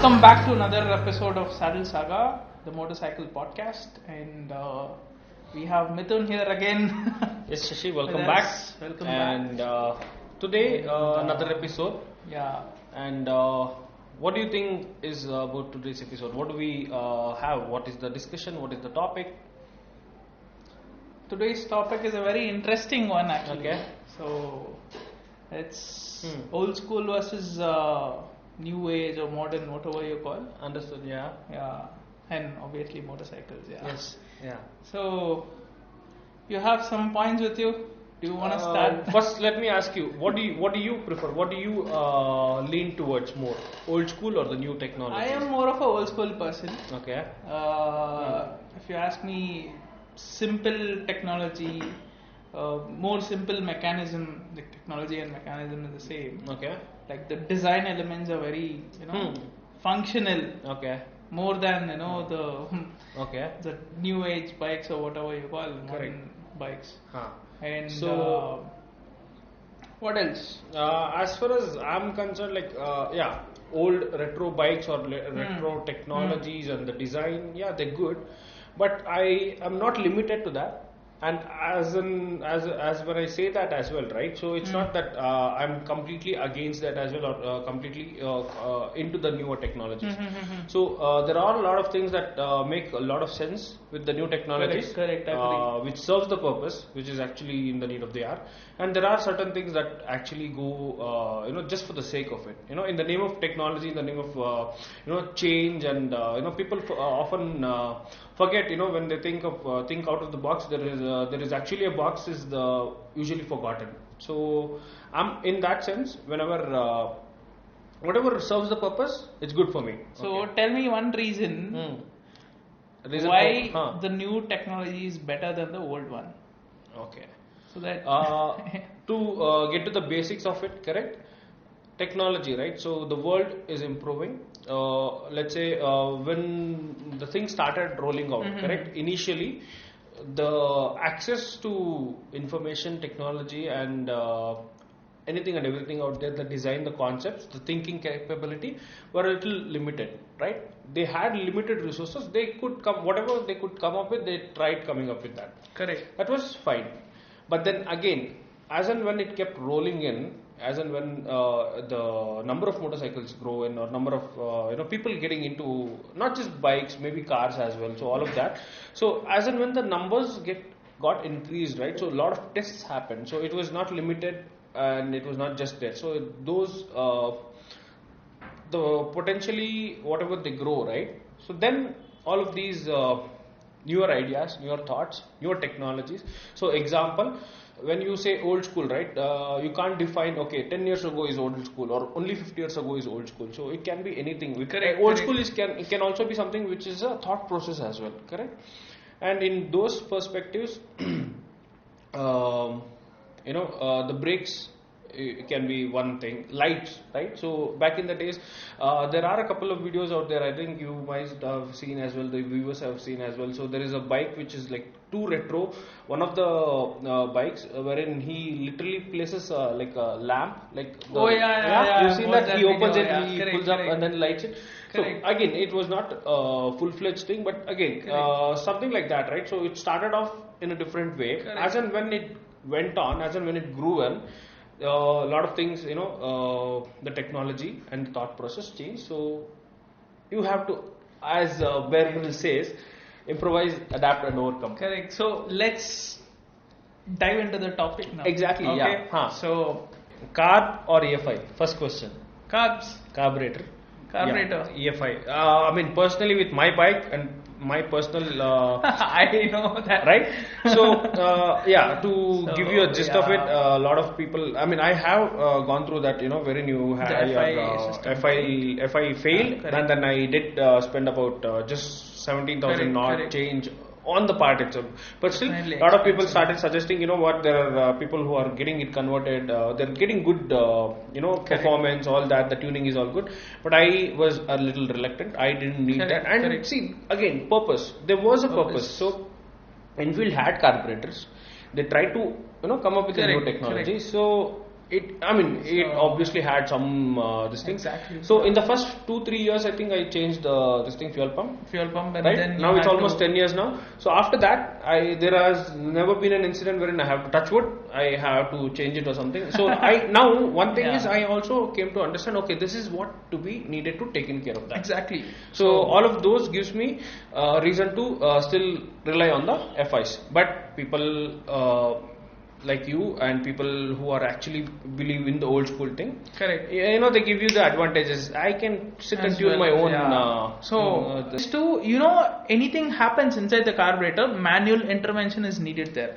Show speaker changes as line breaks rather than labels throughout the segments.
Welcome back to another episode of Saga, the motorcycle podcast, and we have Mithun here again.
Yes, Shashi, welcome back.
Welcome
and
back.
Today another episode.
Yeah.
And what do you think is about today's episode? What do we have? What is the discussion? What is the topic?
Today's topic is a very interesting one, actually.
Okay.
So it's old school versus new age or modern, whatever you call.
Understood? Yeah.
Yeah, and obviously motorcycles. Yeah.
Yes. Yeah.
So you have some points with you. Do you want to start?
First, let me ask you: What do you prefer? What do you lean towards more? Old school or the new technology?
I am more of a old school person.
Okay.
If you ask me, simple technology, more simple mechanism. The technology and mechanism is the same.
Okay.
Like the design elements are very, functional.
Okay.
More than the new age bikes or whatever you call modern bikes. And
so,
what else?
As far as I'm concerned, old retro bikes or retro technologies and the design, they're good, but I am not limited to that. And as when I say that as well, right? So it's not that I'm completely against that as well, or completely into the newer technologies. So there are a lot of things that make a lot of sense with the new technologies,
correct,
which serves the purpose, which is actually in the need of the hour. And there are certain things that actually go, just for the sake of it. In the name of technology, in the name of, change, and people often forget, when they think out of the box. There is actually a box is usually forgotten. So I'm in that sense. Whenever whatever serves the purpose, it's good for me.
So tell me one reason why the new technology is better than the old one.
Okay.
So that
to get to the basics of it, correct? Technology, right? So the world is improving. Let's say when the thing started rolling out, correct? Initially, the access to information, technology, and anything and everything out there, the design, the concepts, the thinking capability were a little limited, right? They had limited resources. They could whatever they could come up with, they tried coming up with that.
Correct.
That was fine. But then again, as and when it kept rolling in, as and when the number of motorcycles grow in, or number of people getting into not just bikes, maybe cars as well, so all of that. So as and when the numbers got increased, right? So a lot of tests happened. So it was not limited, and it was not just there. So those the potentially whatever they grow, right? So then all of these newer ideas, newer thoughts, newer technologies. So example, when you say old school, right, you can't define, 10 years ago is old school, or only 50 years ago is old school. So it can be anything. Old school can also be something which is a thought process as well, correct? And in those perspectives, the brakes can be one thing. Lights, right? So back in the days, there are a couple of videos out there. I think you might have seen as well. The viewers have seen as well. So there is a bike which is like too retro. One of the bikes wherein he literally places like a lamp. You've seen that he opens it, he pulls up and then lights it. Correct. So again, it was not a full-fledged thing, but again, something like that, right? So it started off in a different way. Correct. As and when it went on, as and when it grew on, a lot of things, the technology and the thought process changed. So you have to, as Bear Grylls says, improvise, adapt, and overcome.
Correct. So let's dive into the topic now.
Exactly.
Okay.
Yeah.
So
carb or EFI? First question.
Carbs.
Carburetor.
Carburetor.
Yeah, EFI. Personally, with my bike and my personal
I know that,
right? So give you a gist of it, a lot of people, I have gone through that, wherein you had FI failed, and then I did spend about just 17,000 not change on the part itself. But still, a lot of people started suggesting, there are people who are getting it converted, they're getting good, performance, all that, the tuning is all good. But I was a little reluctant. I didn't need that. And see, again, purpose. There was a purpose. So, Enfield had carburetors. They tried to, come up with a new technology. So, it obviously had some this thing.
Exactly.
So in the first 2-3 years, I think I changed this thing, fuel pump.
And
Right
then
now it's almost 10 years now. So after that, there has never been an incident wherein I have to touch wood. I have to change it or something. So now one thing is I also came to understand. Okay, this is what to be needed to taken care of that.
Exactly.
So all of those gives me reason to still rely on the FIs. But people like you and people who are actually believe in the old school thing,
correct,
they give you the advantages. I can sit and tune my own
anything happens inside the carburetor, manual intervention is needed there.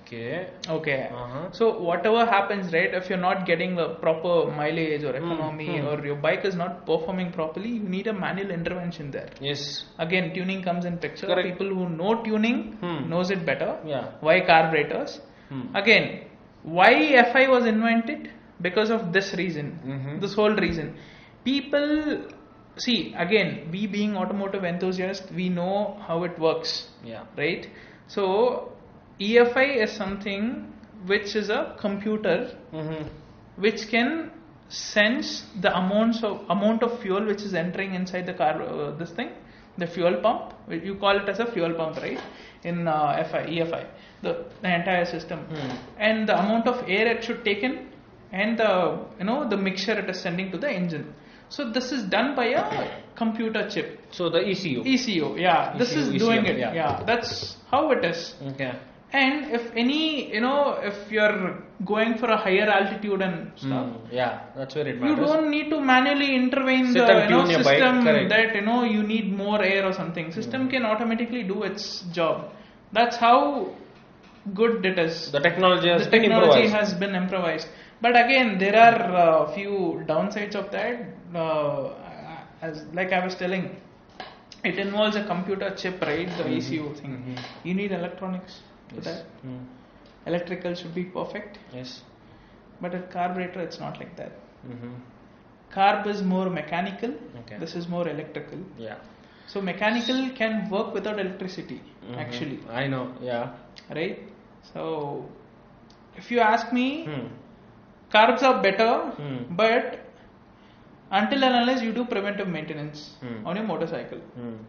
Okay.
So whatever happens, right, if you're not getting the proper mileage or economy or your bike is not performing properly, you need a manual intervention there.
Yes.
Again, tuning comes in picture.
Correct.
People who know tuning knows it better.
Yeah.
Why carburetors? Again, why FI was invented? Because of this reason, this whole reason. People, see, again, we being automotive enthusiasts, we know how it works.
Yeah.
Right? So, EFI is something which is a computer which can sense the amount of fuel which is entering inside the car, this thing, the fuel pump. You call it as a fuel pump, right? In EFI. The entire system, and the amount of air it should take in, and the mixture it is sending to the engine. So this is done by a computer chip.
So the ECU.
This is doing it. Yeah, that's how it is.
Okay.
And if if you're going for a higher altitude and stuff,
that's where it matters.
You don't need to manually intervene
Sit
the system
bike.
that you need more air or something. System can automatically do its job. That's how good it is.
The technology has
been improvised. But again, there are a few downsides of that. As like I was telling, it involves a computer chip, right? The ECU thing. You need electronics for that. Electrical should be perfect.
Yes.
But at carburetor, it's not like that. Carb is more mechanical.
Okay.
This is more electrical.
Yeah.
So mechanical can work without electricity. Actually.
I know. Yeah.
Right. So, if you ask me, carbs are better, but until and unless you do preventive maintenance on your motorcycle,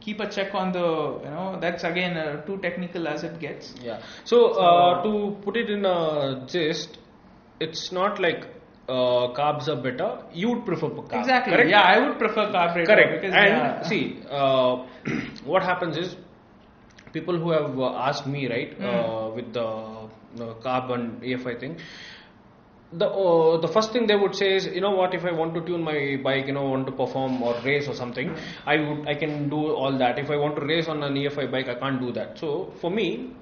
keep a check on the, that's again too technical as it gets.
Yeah. So to put it in a gist, it's not like carbs are better. You would prefer carb.
Exactly.
Correct?
Yeah, I would prefer carburetor.
Correct.
Because,
and see, what happens is, people who have asked me, right, with the carb and EFI thing, the first thing they would say is, what, if I want to tune my bike, want to perform or race or something, I can do all that. If I want to race on an EFI bike, I can't do that. So for me,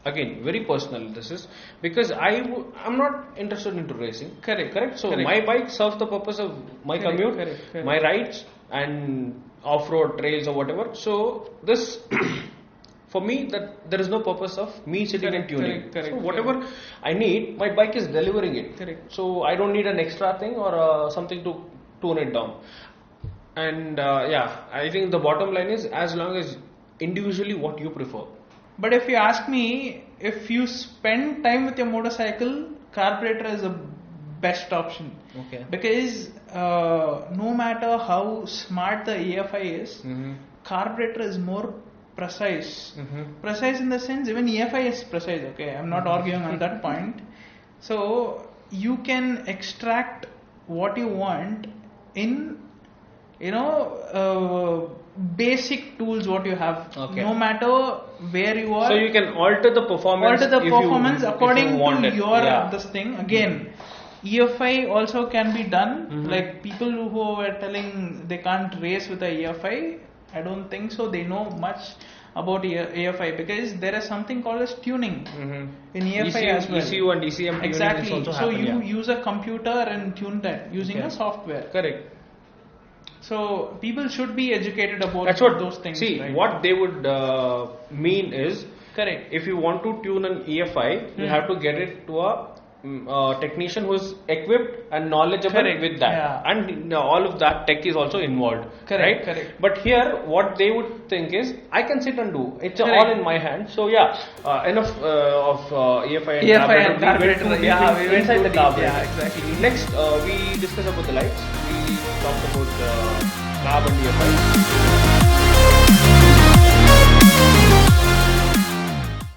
again, very personal this is, because I'm not interested into racing. Correct. So my bike serves the purpose of my commute, my rides and off-road trails or whatever. So this for me, that there is no purpose of me sitting and tuning. So whatever I need, my bike is delivering it. So I don't need an extra thing or something to tune it down. And I think the bottom line is, as long as individually what you prefer.
But if you ask me, if you spend time with your motorcycle, carburetor is the best option.
Okay.
Because no matter how smart the EFI is, carburetor is more precise. Precise in the sense, even EFI is precise. Okay, I'm not arguing on that point. So you can extract what you want in basic tools what you have. No matter where you are.
So you can alter the performance.
According to your this thing. Again, EFI also can be done. Like people who were telling they can't race with a EFI, I don't think so. They know much about EFI, because there is something called as tuning in EFI as well.
ECU and ECM tuning
exactly.
is also
so
happen,
you use a computer and tune that using a software.
Correct.
So people should be educated about those things.
See,
right?
what they would mean is,
correct.
If you want to tune an EFI, you have to get it to a technician who's equipped and knowledgeable
Correct.
with that,
Yeah.
and all of that tech is also involved.
Correct,
Right?
correct.
But here, what they would think is, I can sit and do. It's
Correct.
all in my hand. So yeah, enough of EFI and
EFI
carburetor.
and carburetor,
We went
yeah, we went
inside
too
the
deep,
carburetor.
yeah, exactly.
Next, we discussed about the lights. We talked about carb and EFI.